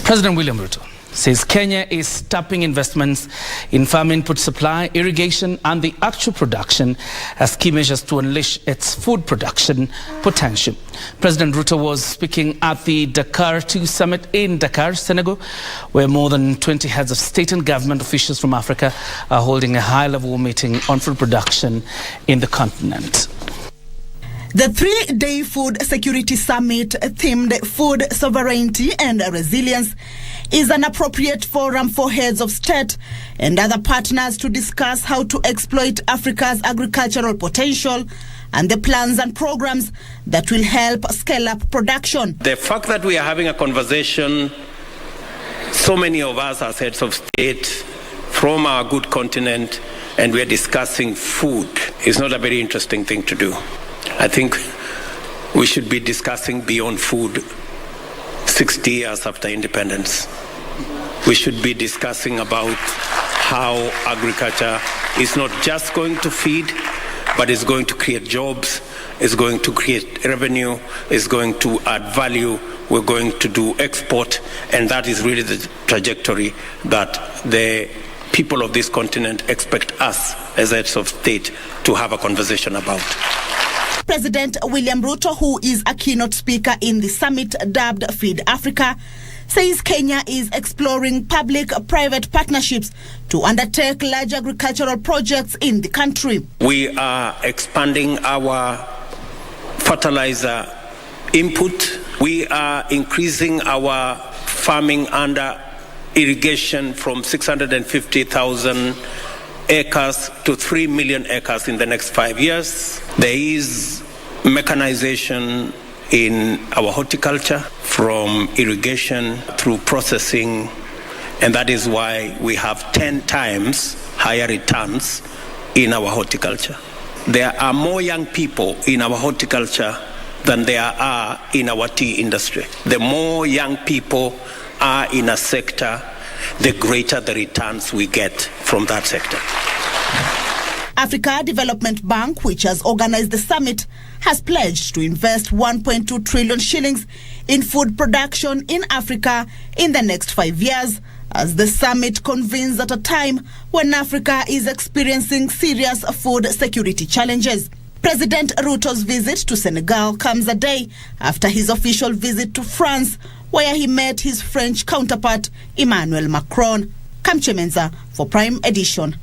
President William Ruto says Kenya is tapping investments in farm input supply, irrigation and the actual production as key measures to unleash its food production potential. President Ruto was speaking at the Dakar 2 summit in Dakar, Senegal, where more than 20 heads of state and government officials from Africa are holding a high-level meeting on food production in the continent. The three-day Food Security Summit themed Food Sovereignty and Resilience is an appropriate forum for heads of state and other partners to discuss how to exploit Africa's agricultural potential and the plans and programs that will help scale up production. The fact that we are having a conversation, so many of us as heads of state from our good continent, and we are discussing food, is not a very interesting thing to do. I think we should be discussing beyond food 60 years after independence. We should be discussing about how agriculture is not just going to feed, but is going to create jobs, is going to create revenue, is going to add value, we're going to do export, and that is really the trajectory that the people of this continent expect us as heads of state to have a conversation about. President William Ruto, who is a keynote speaker in the summit dubbed Feed Africa, says Kenya is exploring public-private partnerships to undertake large agricultural projects in the country. We are expanding our fertilizer input. We are increasing our farming under irrigation from 650,000 acres to 3 million acres in the next 5 years. There is mechanization in our horticulture, from irrigation through processing, and that is why we have 10 times higher returns in our horticulture. There are more young people in our horticulture than there are in our tea industry. The more young people are in a sector, the greater the returns we get from that sector. Africa Development Bank, which has organized the summit, has pledged to invest 1.2 trillion shillings in food production in Africa in the next 5 years, as the summit convenes at a time when Africa is experiencing serious food security challenges. President Ruto's visit to Senegal comes a day after his official visit to France, where he met his French counterpart, Emmanuel Macron. Kamche Menza for Prime Edition.